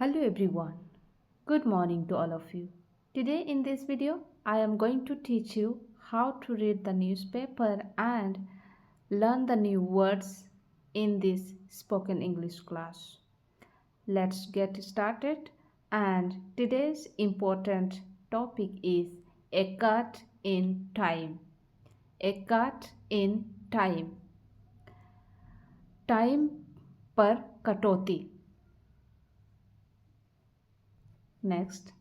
Hello everyone. Good morning to all of you. Today in this video, I am going to teach you how to read the newspaper and learn the new words in this spoken English class. Let's get started, and today's important topic is a cut in time. A cut in time. Time पर कटौती. Next,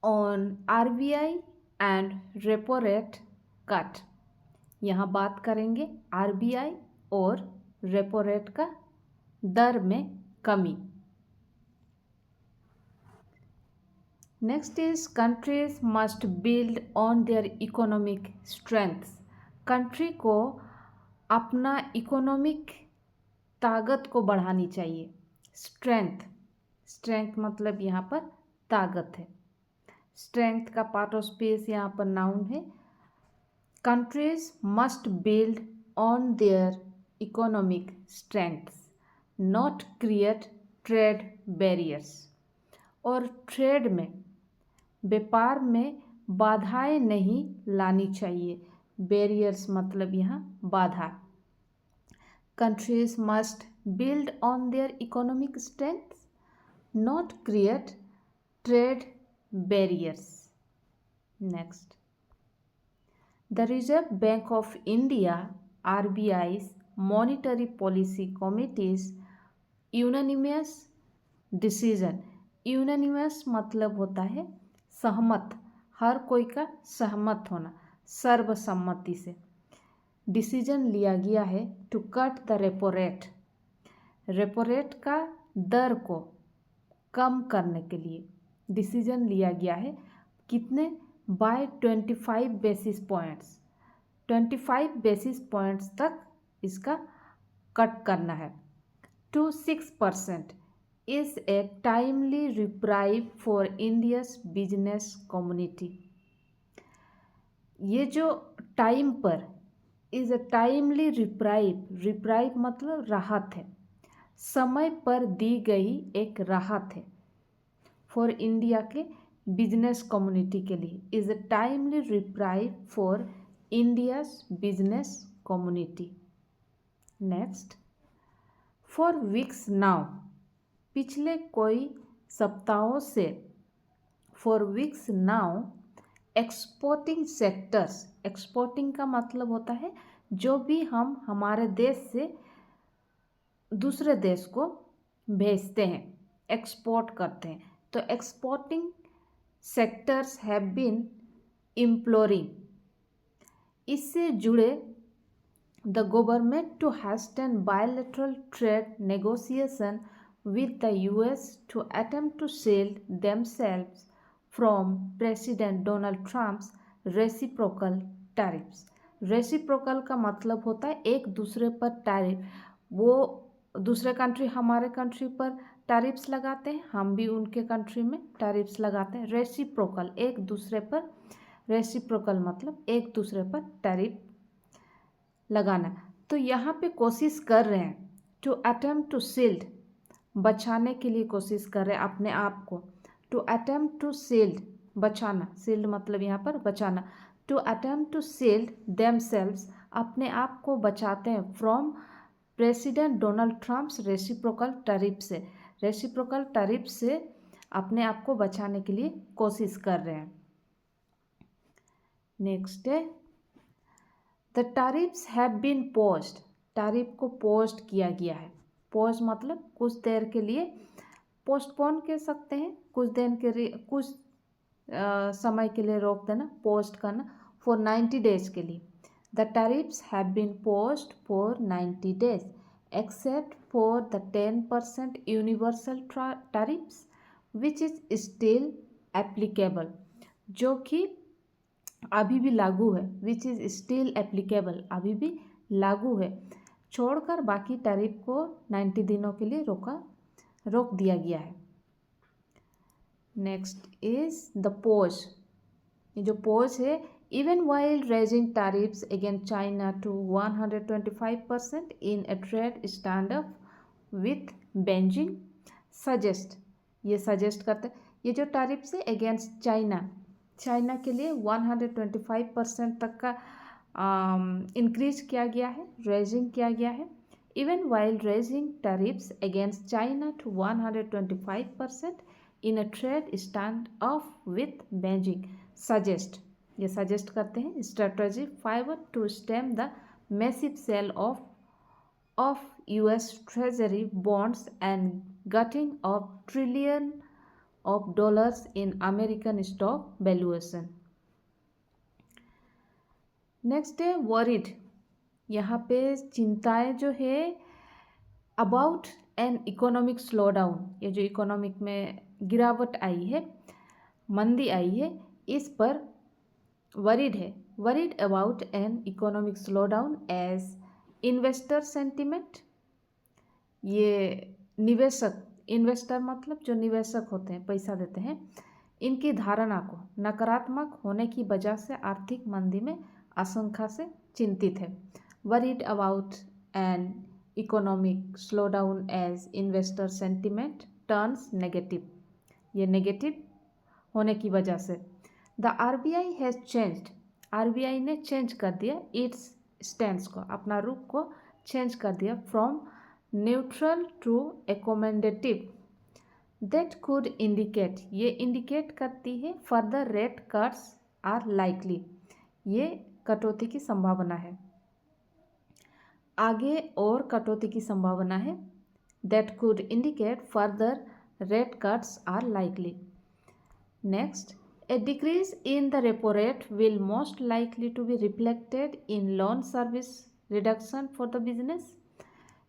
on RBI and repo rate cut. यहाँ बात करेंगे RBI और repo rate का दर में कमी. Next is countries must build on their economic strength. Country को अपना इकोनॉमिक ताकत को बढ़ानी चाहिए. स्ट्रेंथ मतलब यहाँ पर ताकत है. स्ट्रेंथ का पार्ट ऑफ स्पीच यहाँ पर नाउन है. Countries must build on their economic strengths, not create trade barriers. और ट्रेड में, व्यापार में बाधाएं नहीं लानी चाहिए. बैरियर्स मतलब यहाँ बाधा. Countries must build on their economic strengths, not create trade barriers. Next, the Reserve Bank of India RBI's Monetary Policy Committee's unanimous decision. Unanimous मतलब होता है सहमत, हर कोई का सहमत होना, सर्वसम्मति से. डिसीजन लिया गया है to cut the repo rate. Repo rate का दर को कम करने के लिए डिसीजन लिया गया है. कितने? By 25 basis points. 25 basis points तक इसका कट करना है. To 6% is a timely reprieve for India's business community. ये जो टाइम पर इज ए टाइमली रिप्राइव मतलब राहत है, समय पर दी गई एक राहत है. फॉर इंडिया के बिजनेस कम्युनिटी के लिए is a timely reprieve for India's business community. Next, for weeks now, पिछले कोई सप्ताहों से. For weeks now exporting sectors. Exporting का मतलब होता है जो भी हम हमारे देश से दूसरे देश को भेजते हैं, एक्सपोर्ट करते हैं. तो exporting sectors have been imploring. इससे जुड़े the government to hasten bilateral trade negotiation with the US to attempt to shield themselves from President Donald Trump's reciprocal tariffs. Reciprocal का मतलब होता है एक दूसरे पर टैरिफ. वो दूसरे कंट्री हमारे कंट्री पर टैरिफ्स लगाते हैं, हम भी उनके कंट्री में टैरिफ्स लगाते हैं. रेसिप्रोकल एक दूसरे पर, रेसिप्रोकल मतलब एक दूसरे पर टैरिफ लगाना. तो यहाँ पे कोशिश कर रहे हैं टू अटेम्प्ट टू शील्ड, बचाने के लिए कोशिश कर रहे हैं अपने आप को. टू अटेम्प्ट टू शील्ड, बचाना. शील्ड मतलब यहाँ पर बचाना. To attempt to shield themselves, अपने आप को बचाते हैं from president Donald Trump's reciprocal tariff से. रेसिप्रोकल टैरिफ से अपने आप को बचाने के लिए कोशिश कर रहे हैं. नेक्स्ट है the tariffs have been paused. Tariff को पोस्ट किया गया है. पोज मतलब कुछ देर के लिए, पोस्टपोन कह सकते हैं, कुछ दिन के लिए, कुछ समय के लिए रोक देना, पोस्ट करना. फॉर 90 डेज के लिए. The tariffs have been paused for 90 days except for the 10% universal tariffs which is still applicable. जो कि अभी भी लागू है. which is still applicable, अभी भी लागू है. छोड़कर बाकी टैरिफ को 90 दिनों के लिए रोक दिया गया है. Next is the pose. ये जो पोज है, even while raising tariffs against China to 125% in a trade standoff with Beijing, suggest, ये सजेस्ट करते हैं ये जो टैरिफ्स है अगेंस्ट चाइना के लिए 125% तक का इंक्रीज किया गया है, रेजिंग किया गया है. Even while raising tariffs against China to 125% in a trade stand off with Beijing suggest, ये सजेस्ट करते हैं strategy fiver to stem the massive sell of US Treasury bonds and gutting of trillion of dollars in American stock valuation. Next है worried, यहाँ पे चिंताएं जो है about an economic slow down, ये जो इकोनॉमिक में गिरावट आई है, मंदी आई है, इस पर वरीड है. Worried about an economic slowdown as investor sentiment, ये निवेशक, इन्वेस्टर मतलब जो निवेशक होते हैं, पैसा देते हैं, इनकी धारणा को नकारात्मक होने की वजह से आर्थिक मंदी में आशंका से चिंतित है. Worried about an economic slowdown as investor sentiment turns negative, ये नेगेटिव होने की वजह से. The RBI has changed, RBI ने चेंज कर दिया इट्स स्टैंड को, अपना रुख को चेंज कर दिया from neutral to accommodative. That could indicate, ये इंडिकेट करती है further rate cuts are likely, ये कटौती की संभावना है, आगे और कटौती की संभावना है. That could indicate further rate cuts are likely. Next, a decrease in the repo rate will most likely to be reflected in loan service reduction for the business.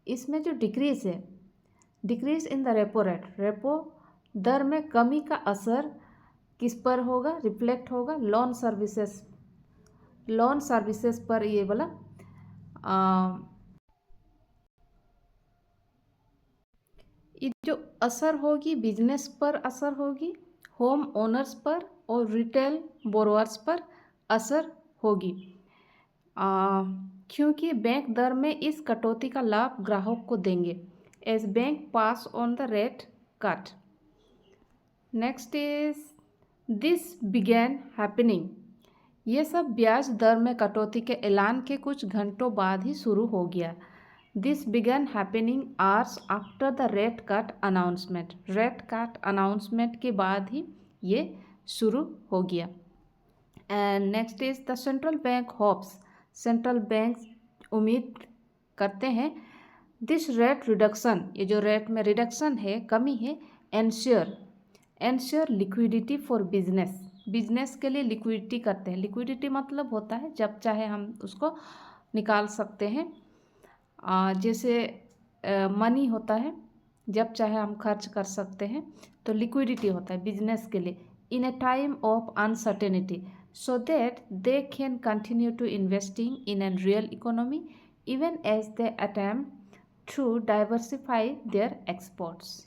इसमें जो डिक्रीज है, decrease in the repo rate, repo दर में कमी का असर किस पर होगा, रिफ्लेक्ट होगा लोन सर्विसेज पर. ये वाला ये जो असर होगी बिजनेस पर असर होगी, होम ओनर्स पर और रिटेल बोरोअर्स पर असर होगी, क्योंकि बैंक दर में इस कटौती का लाभ ग्राहक को देंगे as bank pass on the rate cut. Next is this began happening, ये सब ब्याज दर में कटौती के ऐलान के कुछ घंटों बाद ही शुरू हो गया. This began happening hours after the rate cut announcement, rate cut announcement के बाद ही ये शुरू हो गया. And next is the central bank hopes, central bank उम्मीद करते हैं दिस रेट रिडक्शन, ये जो रेट में रिडक्शन है, कमी है, ensure liquidity for business, business के लिए लिक्विडिटी करते हैं. लिक्विडिटी मतलब होता है जब चाहे हम उसको निकाल सकते हैं, जैसे मनी होता है, जब चाहे हम खर्च कर सकते हैं, तो लिक्विडिटी होता है बिजनेस के लिए. In a time of uncertainty so that they can continue to investing in a real economy even as they attempt to diversify their exports.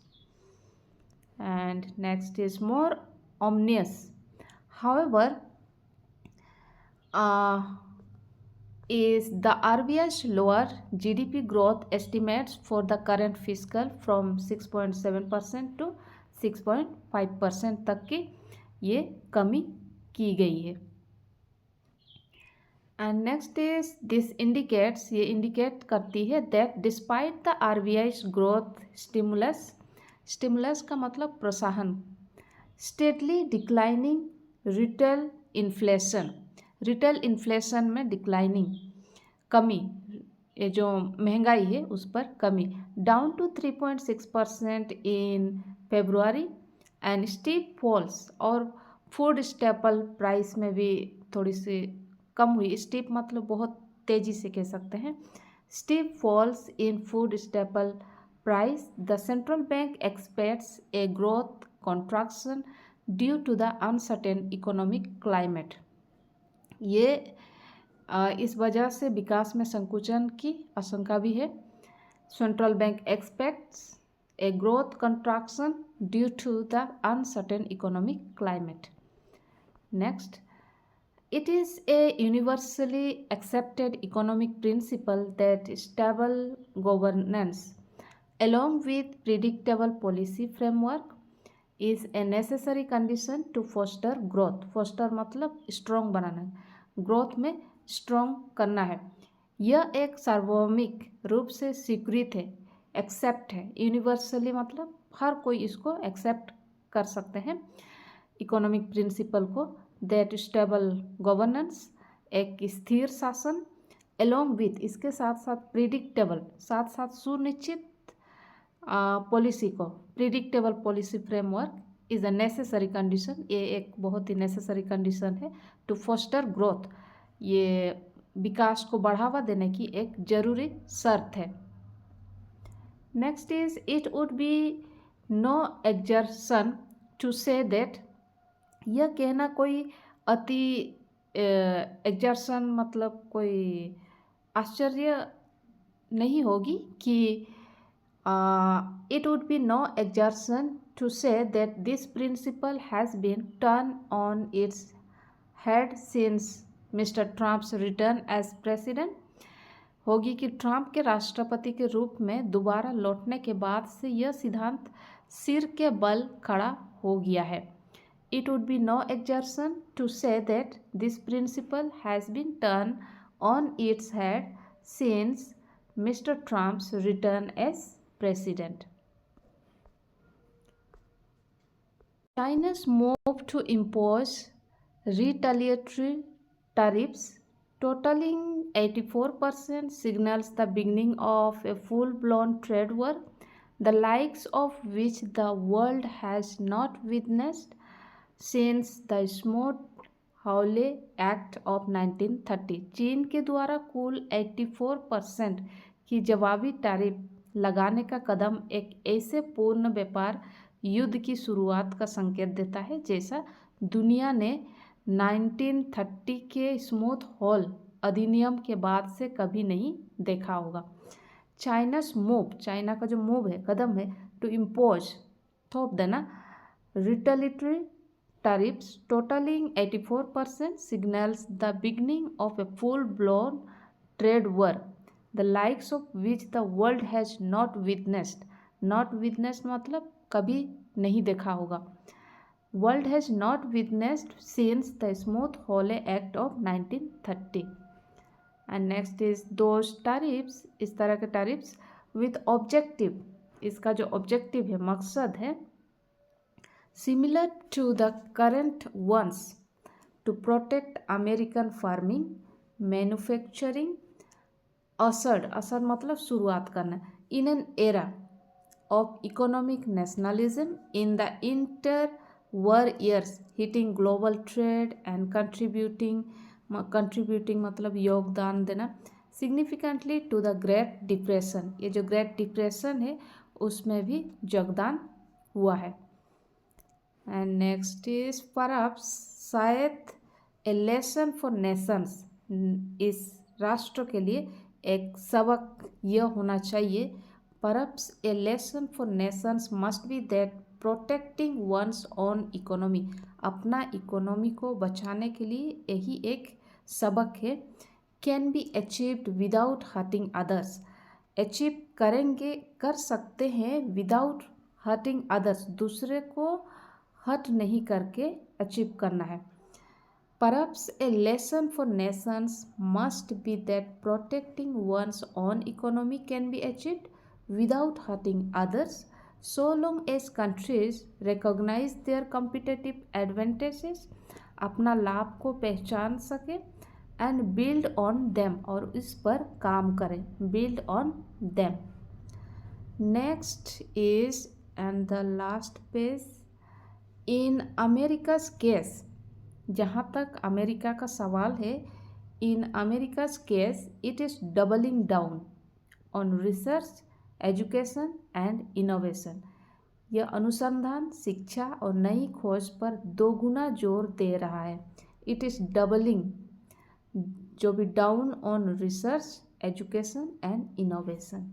And next is more ominous. However, is the RBI's lower GDP growth estimates for the current fiscal from 6.7% to 6.5% तक की ये कमी की गई है. And next is this indicates, ये indicate करती है that despite the RBI's growth stimulus का मतलब प्रोत्साहन, स्टेडली डिक्लाइनिंग रिटेल इन्फ्लेशन में डिक्लाइनिंग, कमी, ये जो महंगाई है उस पर कमी, down to 3.6% in February and steep falls, और फूड स्टेपल प्राइस में भी थोड़ी सी कम हुई. स्टीप मतलब बहुत तेज़ी से कह सकते हैं. Steep falls in food staple price. The central bank expects a growth contraction due to the uncertain economic climate. ये इस वजह से विकास में संकुचन की आशंका भी है. Central bank expects a growth contraction due to the uncertain economic climate. Next, it is a universally accepted economic principle that stable governance along with predictable policy framework is a necessary condition to foster growth. foster मतलब strong बनाना, growth में strong करना है। यह एक सार्वभौमिक रूप से स्वीकृत है, एक्सेप्ट है। यूनिवर्सली मतलब हर कोई इसको एक्सेप्ट कर सकते हैं इकोनॉमिक प्रिंसिपल को। दैट स्टेबल गवर्नेंस, एक स्थिर शासन, एलोंग विथ इसके साथ साथ प्रिडिक्टेबल, साथ साथ सुनिश्चित पॉलिसी को, predictable policy framework is a necessary condition. ये एक बहुत ही नेसेसरी कंडीशन है टू फोस्टर ग्रोथ, ये विकास को बढ़ावा देने की एक जरूरी शर्त है। Next is it would be no exertion to say that, यह कहना कोई अति एक्जर्शन मतलब कोई आश्चर्य नहीं होगी कि it would be no exertion to say that this principle has been turned on its head since Mr. Trump's return as president, होगी कि ट्रंप के राष्ट्रपति के रूप में दोबारा लौटने के बाद से यह सिद्धांत सिर के बल खड़ा हो गया है। It would be no exertion to say that this principle has been turned on its head since Mr. Trump's return as president. China's move to impose retaliatory tariffs totaling 84% signals the beginning of a full-blown trade war, the likes of which the world has not witnessed since the Smoot-Hawley Act of 1930। चीन के द्वारा कुल 84% की जवाबी tariff लगाने का कदम एक ऐसे पूर्ण व्यापार युद्ध की शुरुआत का संकेत देता है जैसा दुनिया ने 1930 के स्मूथ हॉल अधिनियम के बाद से कभी नहीं देखा होगा। चाइनास मूव, चाइना का जो मूव है, कदम है, टू इम्पोज, थोप देना, retaliatory tariffs totalling 84% signals the beginning of a full blown trade war, the likes of which the world has not witnessed, not witnessed मतलब कभी नहीं देखा होगा, world has not witnessed since the Smoot-Hawley Act of 1930। and next is those tariffs, इस तरह के tariffs with objective, इसका जो objective है, मकसद है, similar to the current ones to protect American farming, manufacturing, असड मतलब शुरुआत करना, in an era of economic nationalism in the interwar years hitting global trade and contributing मतलब योगदान देना significantly to the great depression, ये जो ग्रेट डिप्रेशन है उसमें भी योगदान हुआ है। एंड नेक्स्ट इज परहैप्स, शायद ए लेसन फॉर नेशंस, इस राष्ट्र के लिए एक सबक यह होना चाहिए, perhaps A lesson for Nations must be that protecting one's own economy, अपना इकोनॉमी को बचाने के लिए यही एक सबक है, can be achieved without hurting others, achieve करेंगे, कर सकते हैं, विदाउट हर्टिंग अदर्स, दूसरे को हर्ट नहीं करके अचीव करना है। Perhaps a lesson for nations must be that protecting one's own economy can be achieved without hurting others, so long as countries recognize their competitive advantages, अपना लाभ को पहचान सके, and build on them, और इस पर काम करें, build on them। Next is, and the last page, in America's case, जहाँ तक अमेरिका का सवाल है, in America's case it is doubling down on research, education and innovation, यह अनुसंधान, शिक्षा और नई खोज पर दोगुना जोर दे रहा है। इट इज़ डबलिंग, जो भी down on research, education and innovation.